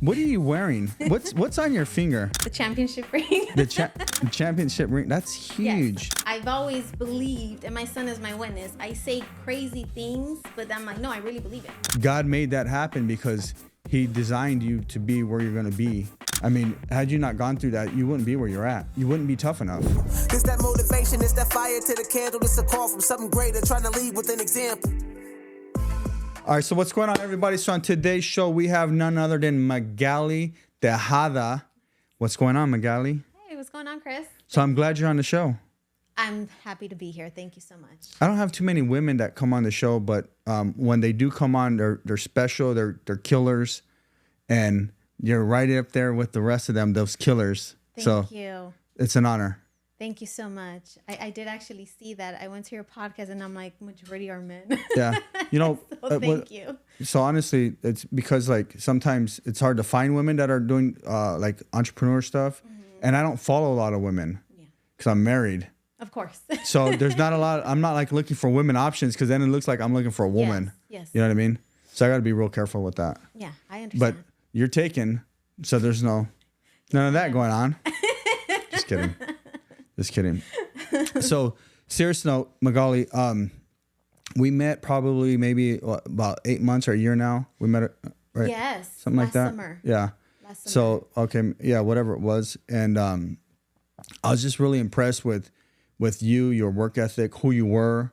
What are you wearing? What's on your finger? The championship ring. The championship ring. That's huge. Yes. I've always believed, and my son is my witness. I say crazy things, but I'm like, no, I really believe it. God made that happen because He designed you to be where you're going to be. I mean, had you not gone through that, you wouldn't be where you're at. You wouldn't be tough enough. It's that motivation, it's that fire to the candle. It's a call from something greater, trying to lead with an example. All right, so what's going on, everybody? So on today's show, we have none other than Magally Tejada. What's going on, Magally? Hey, what's going on, Chris? So I'm glad you're on the show. I'm happy to be here. Thank you so much. I don't have too many women that come on the show, but when they do come on, they're special. They're killers, and you're right up there with the rest of them, those killers. Thank you. It's an honor. Thank you so much. I did actually see that. I went to your podcast and I'm like, majority are men. Yeah. You know, so thank you. So honestly, it's because like sometimes it's hard to find women that are doing like entrepreneur stuff. Mm-hmm. And I don't follow a lot of women because I'm married. Of course. So there's not a lot. I'm not like looking for women options because then it looks like I'm looking for a woman. Yes. You know what I mean? So I got to be real careful with that. Yeah, I understand. But you're taken. So there's none of that going on. Just kidding. Just kidding. So, serious note, Magally, we met probably maybe about 8 months or a year now. We met, right? Yes. Something like that. Summer. Yeah. Last summer. So, okay. Yeah, whatever it was. And I was just really impressed with you, your work ethic, who you were.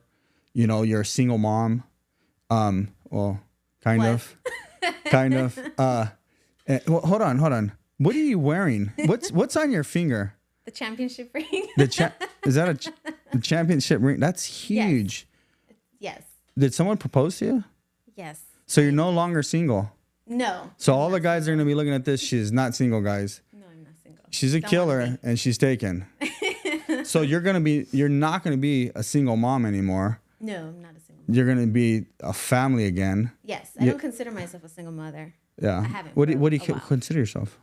You know, you're a single mom. Well, kind of. Well, hold on. What are you wearing? What's on your finger? The championship ring. Is that a championship ring? That's huge. Yes. Did someone propose to you? Yes. So you're no longer single? No. So all the guys are going to be looking at this. She's not single, guys. No, I'm not single. She's a killer and she's taken. So you're not going to be a single mom anymore. No, I'm not a single mom. You're going to be a family again. Yes. I don't consider myself a single mother. Yeah. I haven't. What do you consider yourself?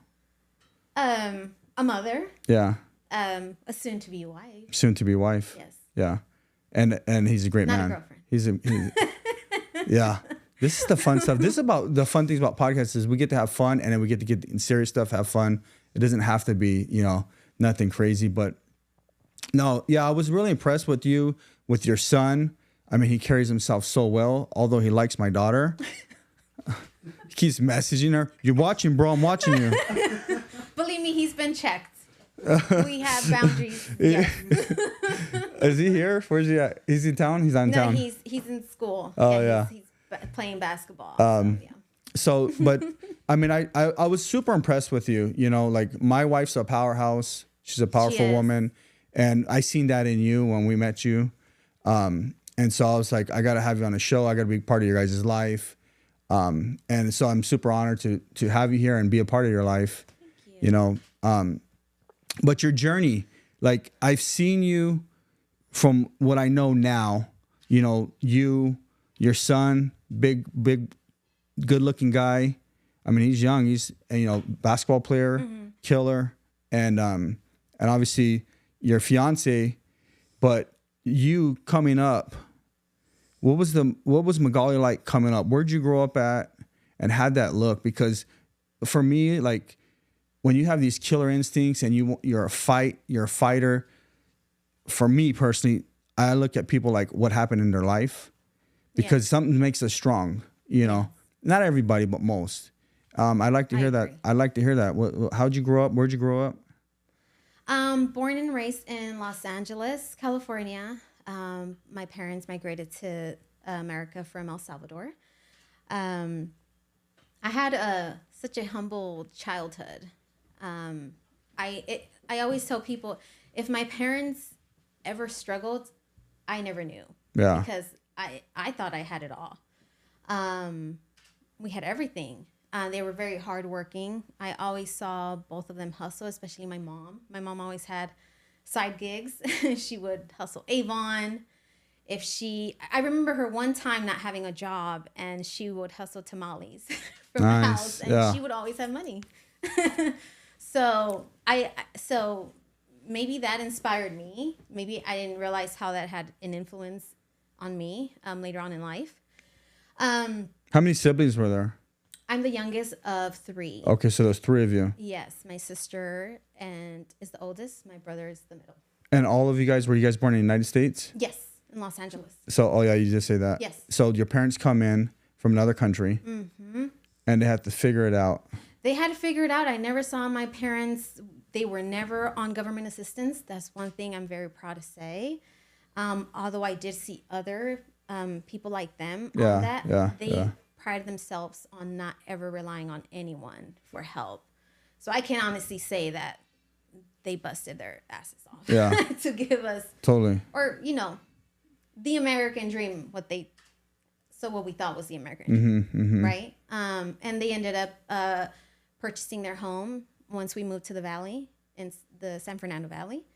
A mother. Yeah. A soon-to-be wife. Soon-to-be wife. Yes. Yeah. And he's a great Not man. a girlfriend. He's yeah. This is the fun stuff. This is about the fun things about podcasts is we get to have fun and then we get to get in serious stuff, have fun. It doesn't have to be, nothing crazy. But no, yeah, I was really impressed with you, with your son. I mean, he carries himself so well, although he likes my daughter. He keeps messaging her. You're watching, bro. I'm watching you. Believe me, he's been checked. We have boundaries. Yes. Is he here? Where's he at? He's in town? He's on town? No, he's in school. Oh, yeah. He's playing basketball. So, but I mean, I was super impressed with you. Like my wife's a powerhouse. She's a powerful woman. And I seen that in you when we met you. And so I was like, I got to have you on the show. I got to be part of your guys' life. And so I'm super honored to have you here and be a part of your life. Thank you. But your journey, like I've seen you from what I know now, your son, big, good looking guy. I mean, he's young. He's, basketball player, killer. And obviously your fiancée, but you coming up, what was Magally like coming up? Where'd you grow up at and how'd that look? Because for me, like when you have these killer instincts and you're a fighter, for me personally, I look at people like what happened in their life because something makes us strong, not everybody, but most. I'd like to hear that. I'd like to hear that. How'd you grow up? Where'd you grow up? Born and raised in Los Angeles, California. My parents migrated to America from El Salvador. I had such a humble childhood. I always tell people, if my parents ever struggled, I never knew. Yeah. Because I thought I had it all. We had everything. They were very hardworking. I always saw both of them hustle, especially my mom. My mom always had side gigs. She would hustle Avon. I remember her one time not having a job and she would hustle tamales from the house and she would always have money. So maybe that inspired me. Maybe I didn't realize how that had an influence on me later on in life. How many siblings were there? I'm the youngest of 3. Okay, so there's 3 of you. Yes, my sister is the oldest. My brother is the middle. And all of you guys, were you guys born in the United States? Yes, in Los Angeles. So, oh yeah, you just say that. Yes. So your parents come in from another country, and they have to figure it out. They had to figure it out. I never saw my parents. They were never on government assistance. That's one thing I'm very proud to say. Although I did see other people like them on that. They pride themselves on not ever relying on anyone for help. So I can honestly say that they busted their asses off to give us or the American dream, what we thought was the American dream, right? And they ended up purchasing their home once we moved to the valley, in the San Fernando Valley.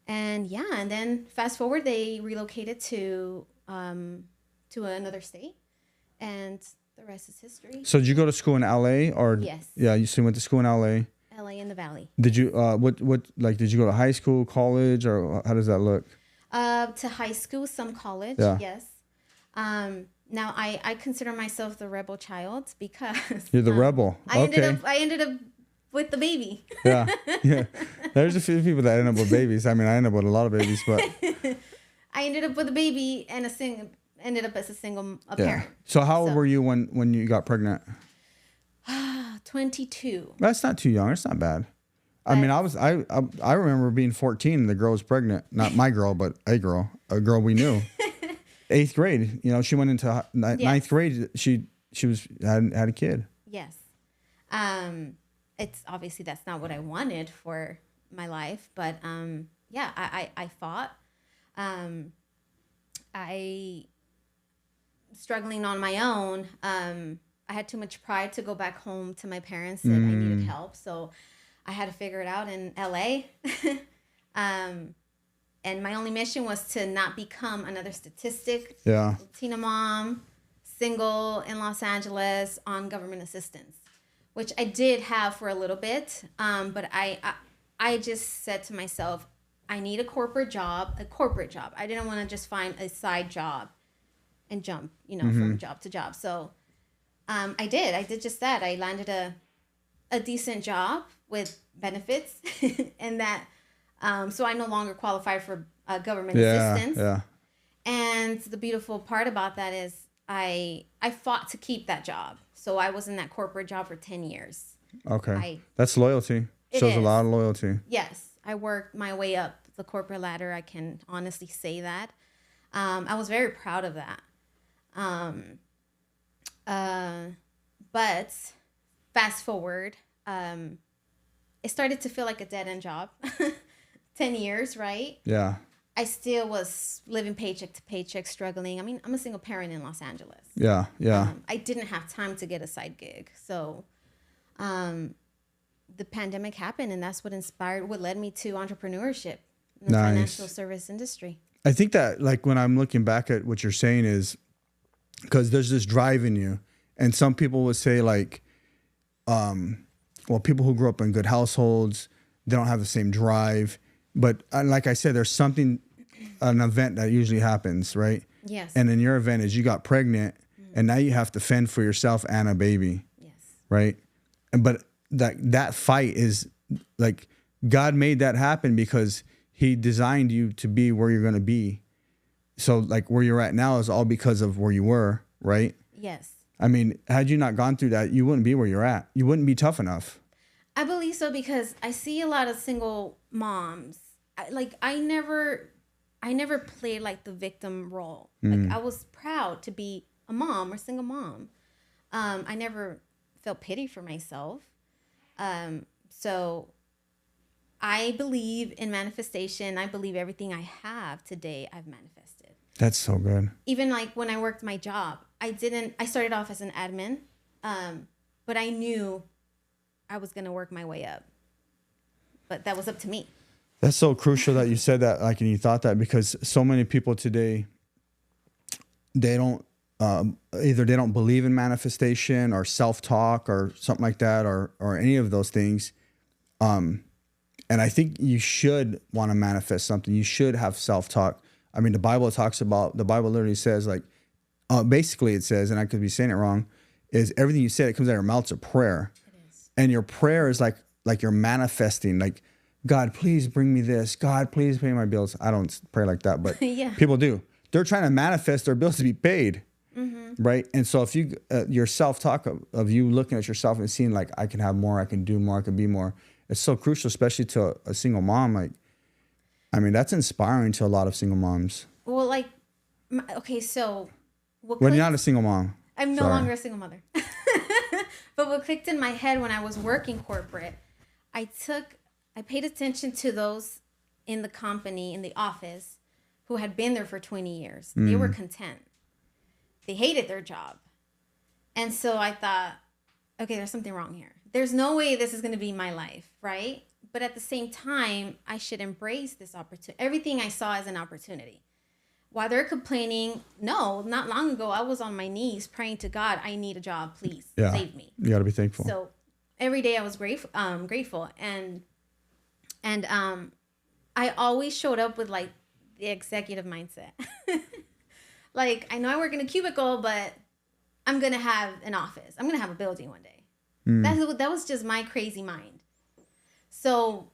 And then fast forward, they relocated to another state, and the rest is history. So did you go to school in LA or? Yes. Yeah, you went to school in LA. LA in the valley. Did you did you go to high school, college, or how does that look? To high school, some college, yes. Now I consider myself the rebel child because you're the rebel. I ended up with the baby. Yeah. There's a few people that end up with babies. I mean, I end up with a lot of babies, but I ended up with a baby and ended up as a single parent. So how old were you when you got pregnant? 22. That's not too young. It's not bad. I mean, I remember being 14 and the girl was pregnant. Not my girl, but a girl we knew. 8th grade. She went into 9th grade. She had a kid. Yes. It's obviously that's not what I wanted for my life, but I fought. I struggling on my own. I had too much pride to go back home to my parents that I needed help. So I had to figure it out in LA. And my only mission was to not become another statistic. Yeah. Latina mom, single in Los Angeles on government assistance, which I did have for a little bit. But I just said to myself, I need a corporate job. I didn't want to just find a side job and jump, from job to job. So I did just that. I landed a decent job with benefits and that, so I no longer qualify for government assistance. Yeah. And the beautiful part about that is I fought to keep that job. So I was in that corporate job for 10 years. Okay. That's loyalty. Shows a lot of loyalty. Yes. I worked my way up the corporate ladder. I can honestly say that. I was very proud of that. But fast forward, it started to feel like a dead-end job. 10 years, right? Yeah. I still was living paycheck to paycheck, struggling. I mean, I'm a single parent in Los Angeles. Yeah. I didn't have time to get a side gig. So the pandemic happened, and that's what led me to entrepreneurship in the financial service industry. I think that, like, when I'm looking back at what you're saying is because there's this drive in you. And some people would say, like, people who grew up in good households, they don't have the same drive. But like I said, there's an event that usually happens, right? Yes. And in your event is you got pregnant, and now you have to fend for yourself and a baby. Yes. Right? But that fight is, like, God made that happen because he designed you to be where you're going to be. So, like, where you're at now is all because of where you were, right? Yes. I mean, had you not gone through that, you wouldn't be where you're at. You wouldn't be tough enough. I believe so because I see a lot of single moms. I never played like the victim role. Like, I was proud to be a mom or single mom. I never felt pity for myself. So I believe in manifestation. I believe everything I have today, I've manifested. That's so good. Even like when I worked my job, I started off as an admin, but I knew I was going to work my way up. But that was up to me. That's so crucial that you said that, like, and you thought that, because so many people today, they don't, either they don't believe in manifestation or self-talk or something like that, or any of those things. And I think you should want to manifest something. You should have self-talk. I mean, the Bible literally says, like, basically it says, and I could be saying it wrong, is everything you say that comes out of your mouth is a prayer. It is. And your prayer is like you're manifesting, like, God, please bring me this. God, please pay my bills. I don't pray like that, but Yeah. people do. They're trying to manifest their bills to be paid, right? And so if you, your self-talk of you looking at yourself and seeing like, I can have more, I can do more, I can be more. It's so crucial, especially to a single mom. Like, I mean, that's inspiring to a lot of single moms. Well, like, okay, so When you're not a single mom. I'm no longer a single mother. But what clicked in my head when I was working corporate, I paid attention to those in the company, in the office, who had been there for 20 years. They were content. They hated their job. And so I thought, okay, there's something wrong here. There's no way this is going to be my life, right? But at the same time, I should embrace this opportunity. Everything I saw as an opportunity. While they're complaining, no, not long ago, I was on my knees praying to God, I need a job, please save me. You got to be thankful. So every day I was grateful, and I always showed up with like the executive mindset. Like, I know I work in a cubicle, but I'm going to have an office. I'm going to have a building one day. That was just my crazy mind. So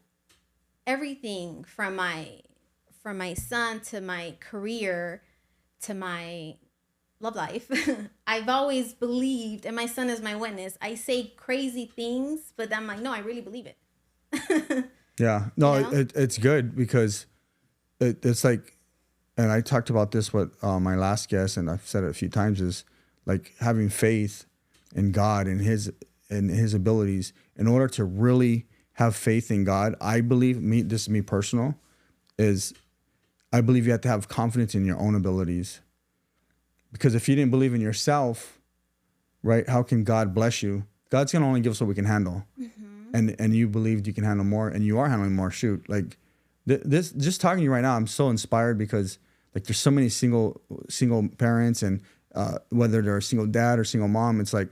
everything from my son to my career to my love life, I've always believed, and my son is my witness. I say crazy things, but I'm like, no, I really believe it. Yeah. No, You know? it's good because it's like, and I talked about this with my last guest, and I've said it a few times, is like having faith in God and his abilities. In order to really have faith in God, I believe, this is me personal, is I believe you have to have confidence in your own abilities. Because if you didn't believe in yourself, right, how can God bless you? God's going to only give us what we can handle. And you believed you can handle more, and you are handling more. Shoot, like this, just talking to you right now, I'm so inspired because like there's so many single parents, and whether they're a single dad or single mom, it's like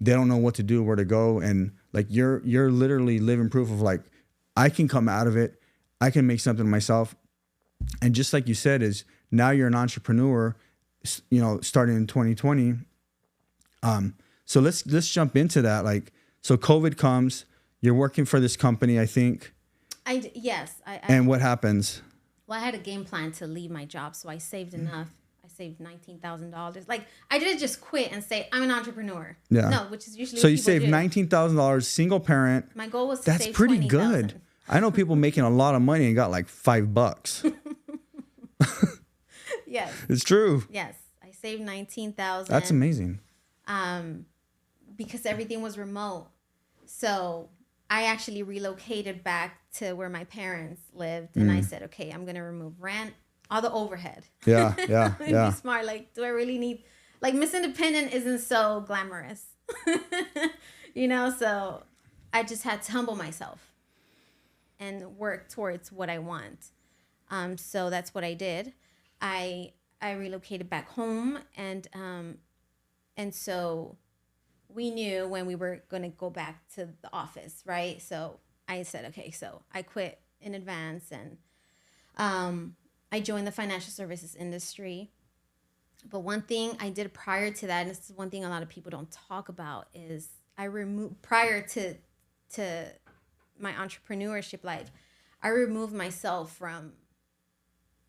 they don't know what to do, where to go. And like you're literally living proof of like, I can come out of it. I can make something of myself. And just like you said, is now you're an entrepreneur, you know, starting in 2020. So let's jump into that. Like, so COVID comes, you're working for this company, I think. Yes. And what happens? Well, I had a game plan to leave my job, so I saved enough. I saved $19,000. Like, I didn't just quit and say, I'm an entrepreneur. Yeah. No, which is usually So what you people saved do. $19,000, single parent. My goal was to That's save pretty $20,000. good. I know people making a lot of money and got like $5. Yes. It's true. Yes. I saved $19,000. That's amazing. Because everything was remote. So I actually relocated back to where my parents lived, and I said, okay, I'm going to remove rent, all the overhead. Yeah. Be smart. Like, do I really need, like, Miss Independent isn't so glamorous, you know? So I just had to humble myself and work towards what I want. So that's what I did. I relocated back home, and so we knew when we were going to go back to the office, right? So I said, okay, so I quit in advance, and I joined the financial services industry. But one thing I did prior to that, and this is one thing a lot of people don't talk about, is I removed, prior to my entrepreneurship life, I removed myself from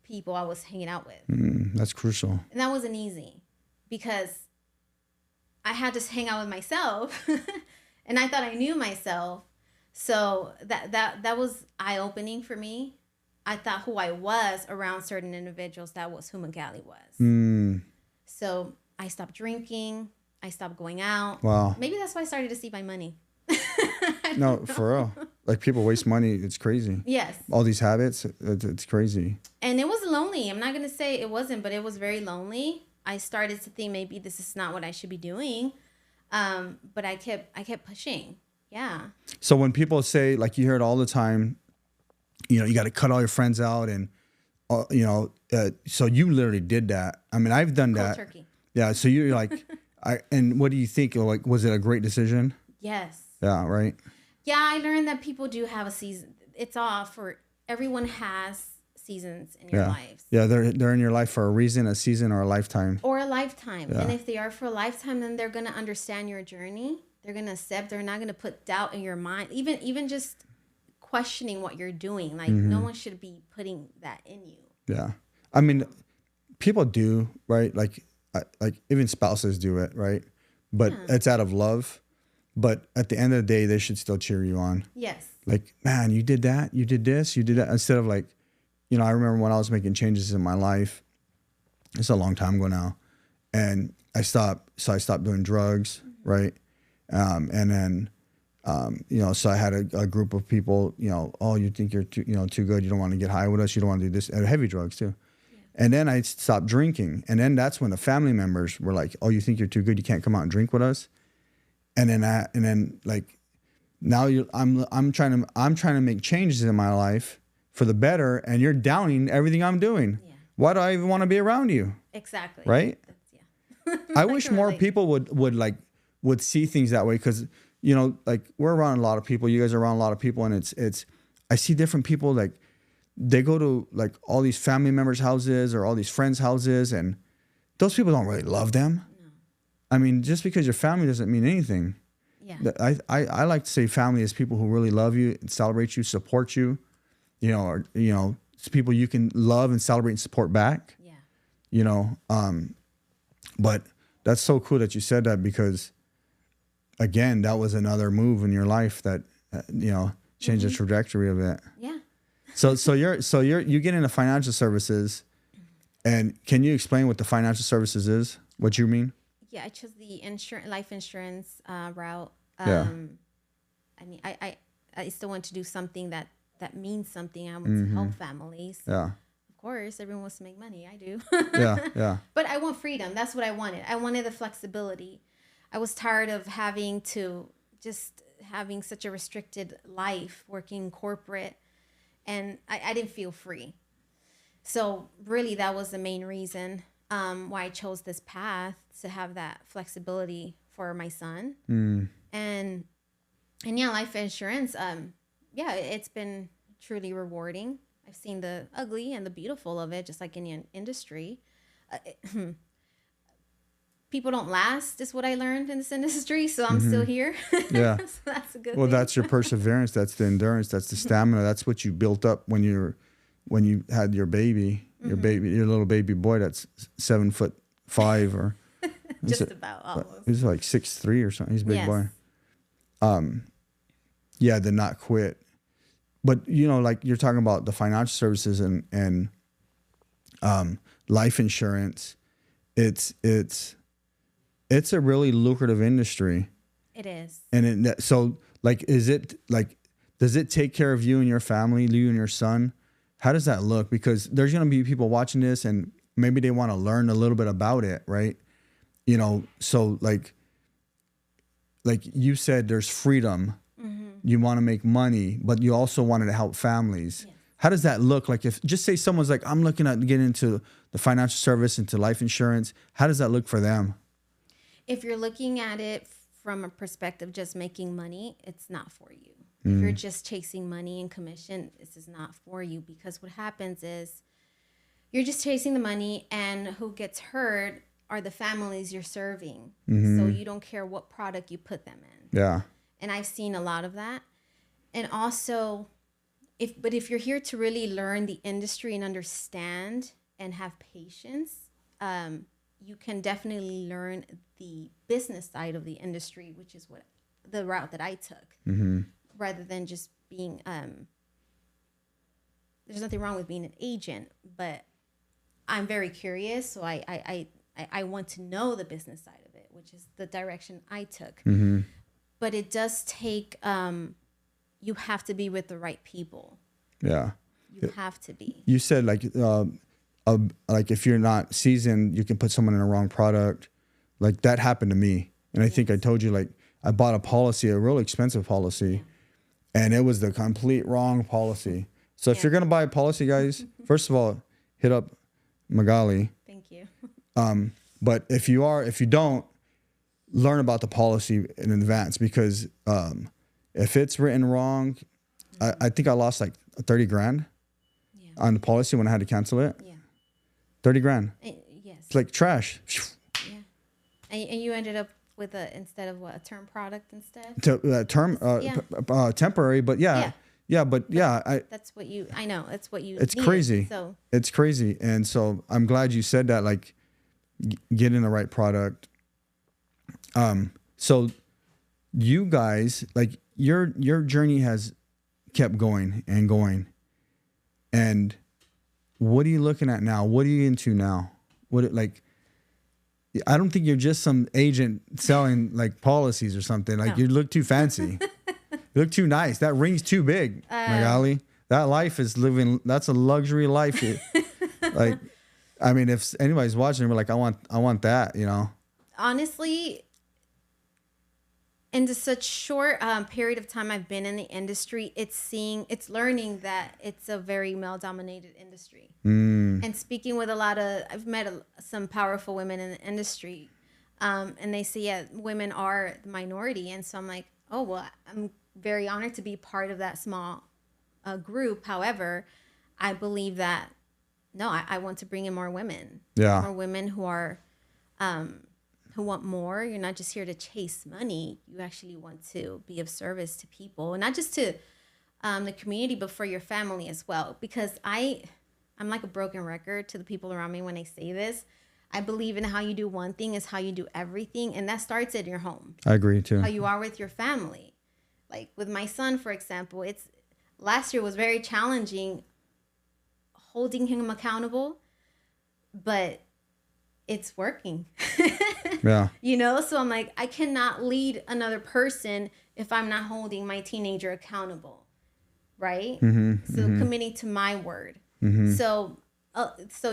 people I was hanging out with. That's crucial. And that wasn't easy because I had to hang out with myself and I thought I knew myself. So that was eye-opening for me. I thought who I was around certain individuals, that was who Magally was. So I stopped drinking. I stopped going out. Wow. Maybe that's why I started to see my money. No, for real. Like people waste money. It's crazy. Yes. All these habits, it's crazy. And it was lonely. I'm not going to say it wasn't, but it was very lonely. I started to think maybe this is not what I should be doing. But I kept pushing. Yeah. So when people say, like you hear it all the time, you know, you got to cut all your friends out, and so you literally did that. I mean, I've done Cold that. turkey. Yeah. So you're like, and what do you think? Like, was it a great decision? Yes. Yeah. Right. Yeah, I learned that people do have a season. It's off, or everyone has seasons in your lives. Yeah, they're in your life for a reason, a season, or a lifetime. Or a lifetime. Yeah. And if they are for a lifetime, then they're going to understand your journey. They're going to accept. They're not going to put doubt in your mind. Even just questioning what you're doing. Like, no one should be putting that in you. Yeah. I mean, people do, right? Like even spouses do it, right? But it's out of love. But at the end of the day, they should still cheer you on. Yes. Like, man, you did that. You did this. You did that. Instead of like, you know, I remember when I was making changes in my life. It's a long time ago now. And I stopped doing drugs, right? And then, you know, so I had a group of people, you know, oh, you think you're too good. You don't want to get high with us. You don't want to do this. And heavy drugs too. Yeah. And then I stopped drinking. And then that's when the family members were like, oh, you think you're too good. You can't come out and drink with us. And then like now I'm trying to make changes in my life for the better, and you're downing everything I'm doing. Yeah. Why do I even want to be around you? Exactly. Right? I wish more people would see things that way, because you know, like we're around a lot of people. You guys are around a lot of people, and it's I see different people, like they go to like all these family members' houses or all these friends' houses, and those people don't really love them. I mean, just because your family doesn't mean anything. Yeah. I like to say family is people who really love you and celebrate you, support you, you know, or, you know, it's people you can love and celebrate and support back. Yeah. You know, but that's so cool that you said that, because again, that was another move in your life that, you know, changed the trajectory of it. Yeah. So you get into financial services, and can you explain what the financial services is? What you mean? Yeah, I chose the life insurance route. Yeah. I mean, I still want to do something that means something. I want to help families. Yeah. Of course, everyone wants to make money. I do. Yeah. But I want freedom. That's what I wanted. I wanted the flexibility. I was tired of having such a restricted life, working corporate, and I didn't feel free. So really, that was the main reason why I chose this path, to have that flexibility for my son. And yeah, life insurance, it's been truly rewarding. I've seen the ugly and the beautiful of it, just like any industry. People don't last, is what I learned in this industry, so I'm still here. Yeah. So that's a good thing. That's your perseverance, that's the endurance, that's the stamina, that's what you built up when you had your baby. Your little baby boy that's 7'5" or just about almost. He's like 6'3" or something. He's a big boy. Yeah, to not quit. But you know, like you're talking about the financial services and life insurance. It's a really lucrative industry. It is. And so like, does it take care of you and your family, you and your son? How does that look? Because there's going to be people watching this, and maybe they want to learn a little bit about it, right? You know, so like you said, there's freedom. You want to make money, but you also wanted to help families. Yes. How does that look? Like, if just say someone's like, I'm looking at getting into the financial service, into life insurance. How does that look for them? If you're looking at it from a perspective just making money, it's not for you. If you're just chasing money and commission, this is not for you, because what happens is you're just chasing the money, and who gets hurt are the families you're serving. So you don't care what product you put them in. Yeah. And I've seen a lot of that. And also, if you're here to really learn the industry and understand and have patience, you can definitely learn the business side of the industry, which is the route that I took. Rather than just being, there's nothing wrong with being an agent, but I'm very curious. So I want to know the business side of it, which is the direction I took. But it does take, you have to be with the right people. Yeah. You have to be. You said like if you're not seasoned, you can put someone in a wrong product. Like that happened to me. And I think I told you, like, I bought a policy, a real expensive policy. And it was the complete wrong policy. So if you're going to buy a policy, guys, first of all, hit up Magally. Thank you. But if you don't, learn about the policy in advance, because if it's written wrong, I think I lost like 30 grand. Yeah. on the policy when I had to cancel it. Yeah. 30 grand. Yes. It's like trash. Yeah. And you ended up with instead of what, a term product instead? Temporary, but yeah. That's what you, I know, that's what you It's needed, crazy. So. It's crazy. And so I'm glad you said that, like, getting the right product. So you guys, like, your journey has kept going and going. And what are you looking at now? What are you into now? I don't think you're just some agent selling like policies or something. Like, you look too fancy. You look too nice. That ring's too big, Magally. That life is living. That's a luxury life. Like, I mean, if anybody's watching, we're like, I want that, you know. Honestly, in such short period of time I've been in the industry, it's learning that it's a very male-dominated industry. And speaking with I've met some powerful women in the industry, and they say, yeah, women are the minority. And so I'm like, oh, well, I'm very honored to be part of that small group. However, I believe that, no, I want to bring in more women. Yeah. More women who are, who want more. You're not just here to chase money. You actually want to be of service to people, and not just to the community, but for your family as well. Because I'm like a broken record to the people around me when I say this. I believe in how you do one thing is how you do everything. And that starts in your home. I agree too. How you are with your family. Like with my son, for example, last year was very challenging holding him accountable, but it's working. Yeah. You know, so I'm like, I cannot lead another person if I'm not holding my teenager accountable. Right? So committing to my word. So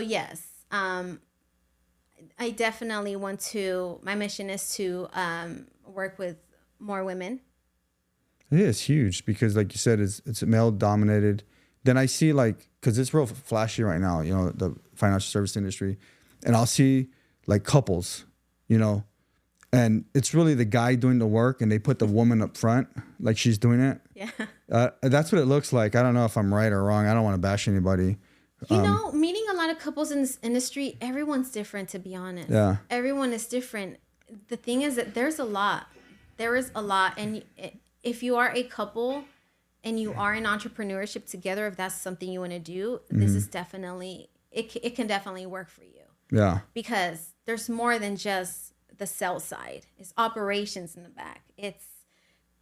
yes, I definitely want to, my mission is to work with more women. It is huge because, like you said, it's male dominated. Then I see, like, because it's real flashy right now, you know, the financial service industry, and I'll see like couples, you know, and it's really the guy doing the work and they put the woman up front, like she's doing it. Yeah. That's what it looks like. I don't know if I'm right or wrong. I don't want to bash anybody. You know, meeting a lot of couples in this industry, everyone's different, to be honest. Yeah. Everyone is different. The thing is that there's a lot. There is a lot. And if you are a couple and you are in entrepreneurship together, if that's something you want to do, this is definitely, it can definitely work for you. Yeah. Because there's more than just the sales side. It's operations in the back. It's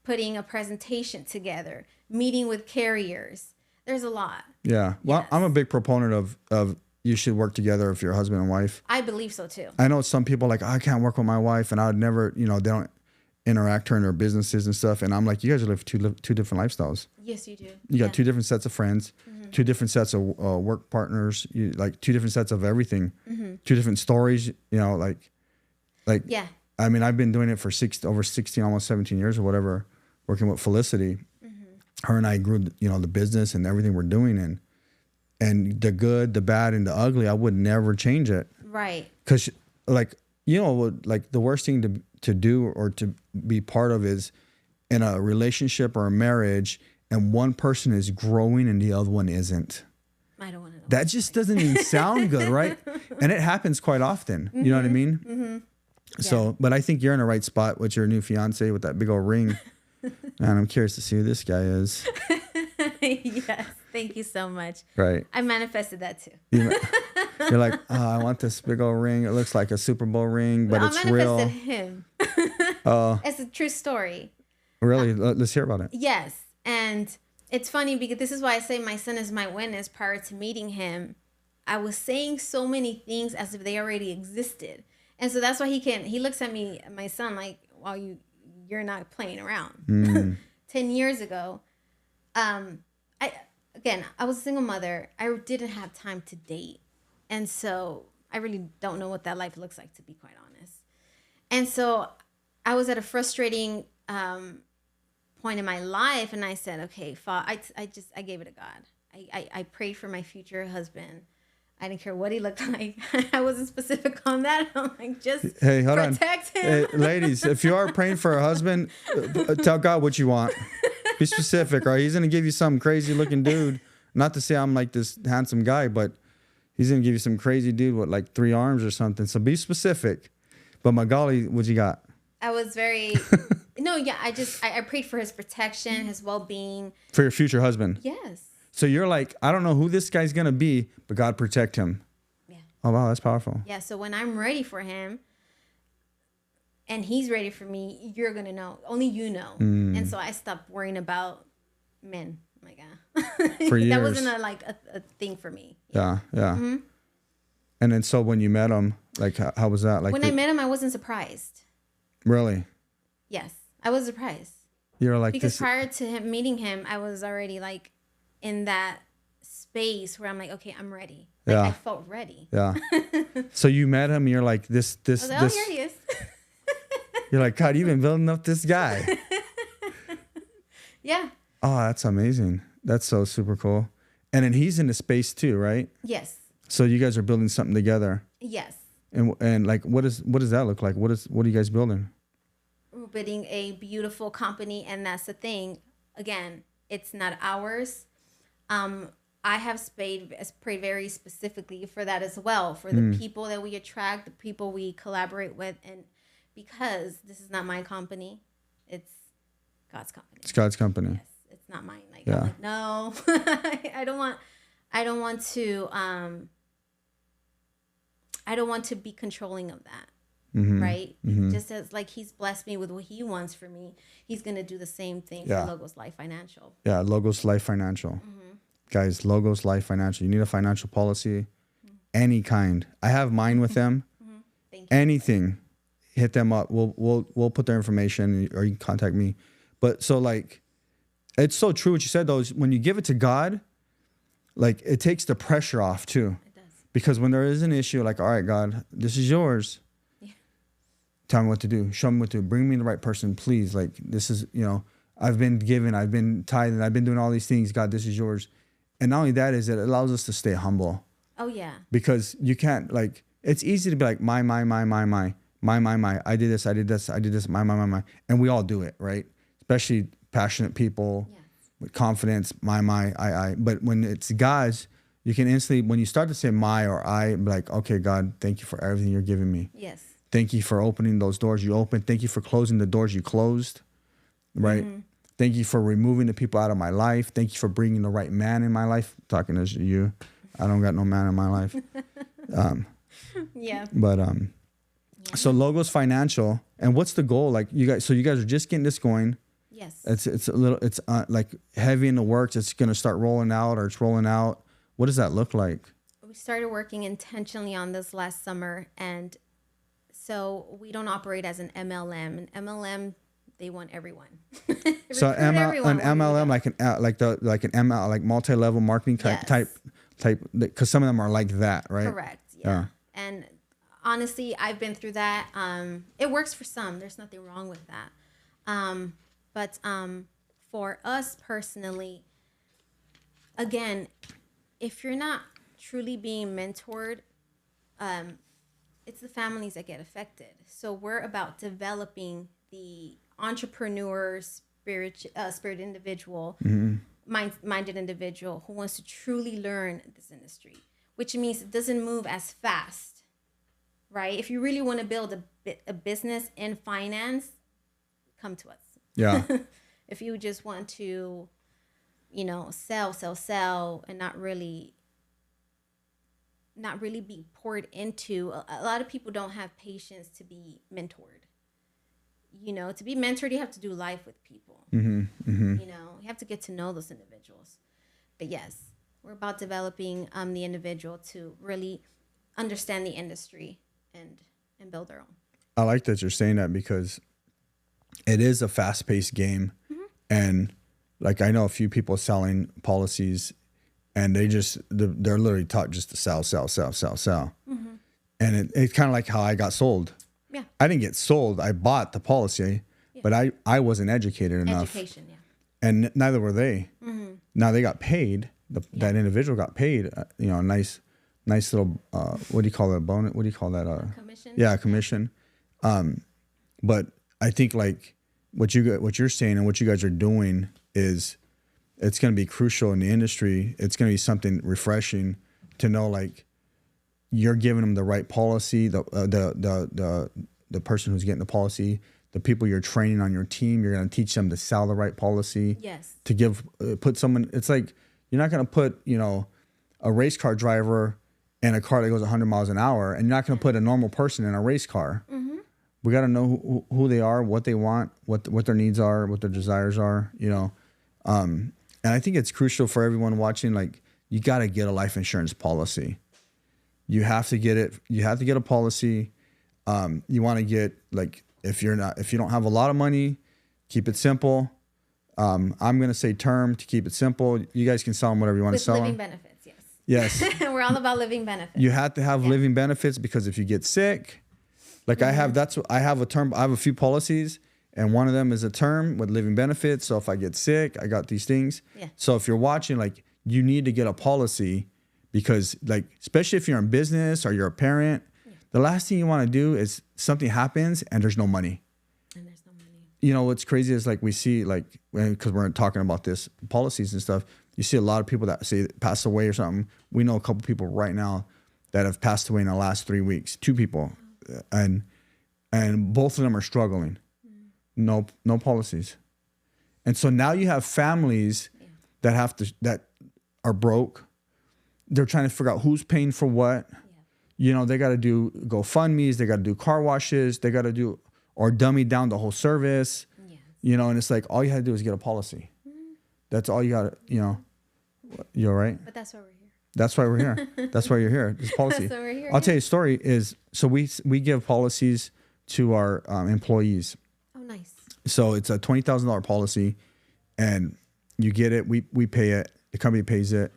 putting a presentation together, meeting with carriers. There's a lot. Yeah. Well, yes. I'm a big proponent of you should work together if you're husband and wife. I believe so too. I know some people are like, I can't work with my wife, and I would never, you know, they don't interact her in their businesses and stuff. And I'm like, you guys live two different lifestyles. Yes, you do. You got two different sets of friends, two different sets of work partners, like two different sets of everything, two different stories, you know, like, yeah. I mean, I've been doing it for over 16, almost 17 years or whatever, working with Felicity. Her and I grew, you know, the business and everything we're doing, and the good, the bad, and the ugly. I would never change it. Right. Because, like, you know, like the worst thing to do or to be part of is in a relationship or a marriage, and one person is growing and the other one isn't. I don't want to know. That just doesn't even sound good, right? And it happens quite often. You know what I mean? So, yeah. But I think you're in the right spot with your new fiance with that big old ring. Man, I'm curious to see who this guy is. Yes, thank you so much. Right. I manifested that too. You're like, oh, I want this big old ring. It looks like a Super Bowl ring, but it's real. I manifested him. It's a true story. Really? Let's hear about it. Yes. And it's funny because this is why I say my son is my witness. Prior to meeting him, I was saying so many things as if they already existed. And so that's why he looks at me, my son, like, well, you're not playing around. 10 years ago, I was a single mother. I didn't have time to date. And so I really don't know what that life looks like, to be quite honest. And so I was at a frustrating point in my life, and I said, okay, I gave it to God. I prayed for my future husband. I didn't care what he looked like. I wasn't specific on that. I'm like, just protect him. Hey, ladies, if you are praying for a husband, tell God what you want. Be specific, right? He's going to give you some crazy looking dude, Not to say I'm like this handsome guy, but he's gonna give you some crazy dude with like 3 arms or something. So be specific. But Magally, what you got? I was very no, yeah. I prayed for his protection, his well-being. For your future husband. Yes. So you're like, I don't know who this guy's gonna be, but God protect him. Yeah. Oh wow, that's powerful. Yeah. So when I'm ready for him, and he's ready for me, you're gonna know. Only you know. And so I stopped worrying about men. Oh my God. For years. That wasn't a thing for me. Yeah. Mm-hmm. And then so when you met him, like how was that? Like when I met him, I wasn't surprised. Really? Yes, I was surprised. You're like because prior to him meeting him, I was already like in that space where I'm like, okay, I'm ready. Like, I felt ready. Yeah. So you met him, and you're like this. I was like, oh, here he is. You're like, God, you've been building up this guy. Yeah. Oh, that's amazing. That's so super cool. And then he's in the space too, right? Yes. So you guys are building something together. Yes. And like, what does that look like? What are you guys building? We're building a beautiful company, and that's the thing. Again, it's not ours. I have prayed very specifically for that as well, for the people that we attract, the people we collaborate with, and because this is not my company, it's God's company. It's God's company. Yes, it's not mine. Like, I'm like, no, I don't want to be controlling of that. Mm-hmm. Right? Mm-hmm. Just as like he's blessed me with what he wants for me, he's going to do the same thing for Logos Life Financial. Yeah, Logos Life Financial. Guys, Logos Life Financial. You need a financial policy, any kind. I have mine with them. Thank you. Anything, hit them up. We'll put their information, or you can contact me. But so like, it's so true what you said though. Is when you give it to God, like it takes the pressure off too. It does. Because when there is an issue, like, all right, God, this is yours. Tell me what to do. Show me what to do. Bring me the right person, please. Like, this is, I've been given, I've been tithing, I've been doing all these things. God, this is yours. And not only that, is it allows us to stay humble. Oh, yeah. Because you can't, like, it's easy to be like, my. I did this, my. And we all do it, right? Especially passionate people with confidence, I. But when it's God's, you can instantly, when you start to say my or I, be like, okay, God, thank you for everything you're giving me. Yes. Thank you for opening those doors you opened. Thank you for closing the doors you closed, right? Thank you for removing the people out of my life. Thank you for bringing the right man in my life. Talking to you. I don't got no man in my life. So Logos Financial. And what's the goal? Like you guys are just getting this going. Yes. It's a little, it's like heavy in the works. It's going to start rolling out, or it's rolling out. What does that look like? We started working intentionally on this last summer, and so we don't operate as an MLM. An MLM, they want everyone. So an MLM, like an ML, like multi-level marketing type, because some of them are like that, right? Correct. Yeah. And honestly, I've been through that. It works for some. There's nothing wrong with that. But for us personally, again, if you're not truly being mentored, it's the families that get affected. So we're about developing the entrepreneur, spirit individual, minded individual who wants to truly learn this industry, which means it doesn't move as fast, right? If you really want to build a business in finance, come to us. Yeah. If you just want to, sell, and not really be poured into. A lot of people don't have patience to be mentored. To be mentored, you have to do life with people. You have to get to know those individuals. But yes, we're about developing the individual to really understand the industry and build their own. I like that you're saying that, because it is a fast-paced game. And like, I know a few people selling policies, and they're literally taught just to sell. And it's kind of like how I got sold. Yeah. I didn't get sold. I bought the policy, but I wasn't educated enough. Education, yeah. And neither were they. Now they got paid. That individual got paid, a nice little, what do you call that, bonus? What do you call that? Commission? Yeah, commission. But I think like what you're saying and what you guys are doing is it's going to be crucial in the industry. It's going to be something refreshing to know, like, you're giving them the right policy, the person who's getting the policy, the people you're training on your team, you're going to teach them to sell the right policy. Yes. To put someone, it's like, you're not going to put, a race car driver in a car that goes 100 miles an hour, and you're not going to put a normal person in a race car. Mm-hmm. We got to know who they are, what they want, what their needs are, what their desires are, And I think it's crucial for everyone watching, like, you got to get a life insurance policy. You have to get it. You have to get a policy. You want to get, like, if you don't have a lot of money, keep it simple. I'm going to say term to keep it simple. You guys can sell them whatever you want to sell them. With living benefits, yes. Yes. We're all about living benefits. You have to have living benefits, because if you get sick, like I have a term, I have a few policies, and one of them is a term with living benefits. So if I get sick, I got these things. Yeah. So if you're watching, like, you need to get a policy, because, like, especially if you're in business or you're a parent, the last thing you want to do is something happens and there's no money. And there's no money. What's crazy is, like, we see, like, because we're talking about this policies and stuff, you see a lot of people that say pass away or something. We know a couple people right now that have passed away in the last 3 weeks, 2 people, and both of them are struggling. No policies. And so now you have families that are broke. They're trying to figure out who's paying for what. They got to do GoFundMes. They got to do car washes. They got to do, or dummy down the whole service. Yes. And it's like, all you had to do is get a policy. That's all you got to, you're right. But that's why we're here. That's why we're here. That's why you're here. This policy. That's why we're here. I'll tell you a story is, so we give policies to our employees. Oh, nice. So it's a $20,000 policy, and you get it. We pay it. The company pays it.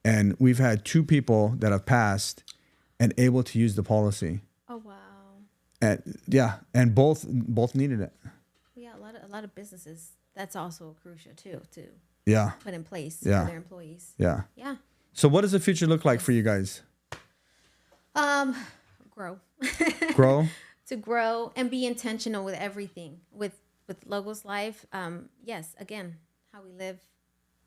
And we've had 2 people that have passed and able to use the policy. Oh, wow. And both needed it. Yeah, a lot of businesses, that's also crucial too, to put in place for their employees. Yeah. Yeah. So what does the future look like for you guys? Grow. Grow? To grow and be intentional with everything. With Logos Life, yes, again, how we live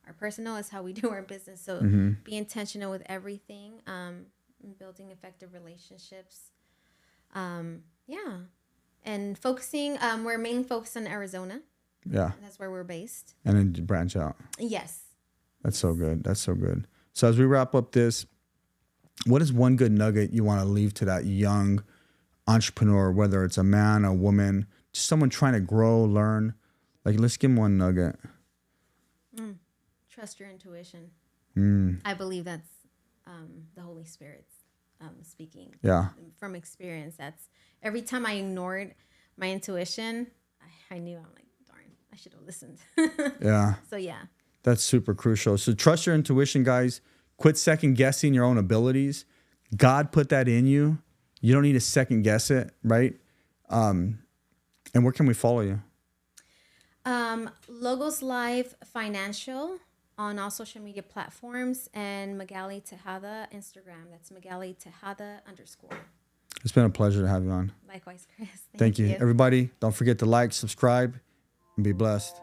our personal is how we do our business. So be intentional with everything, building effective relationships. And focusing, we're mainly focused on Arizona. Yeah. That's where we're based. And then branch out. Yes. That's so good. That's so good. So as we wrap up this, what is one good nugget you want to leave to that young entrepreneur, whether it's a man, a woman, just someone trying to grow, learn? Like, let's give them one nugget. Trust your intuition. I believe that's the Holy Spirit speaking. Yeah. From experience, that's every time I ignored my intuition, I knew, I'm like, darn, I should have listened. Yeah. So yeah. That's super crucial. So trust your intuition, guys. Quit second guessing your own abilities. God put that in you. You don't need to second guess it, right? And where can we follow you? Logos Life Financial on all social media platforms, and Magally Tejada Instagram. That's Magally Tejada _. It's been a pleasure to have you on. Likewise, Chris. Thank you. Everybody, don't forget to like, subscribe, and be blessed.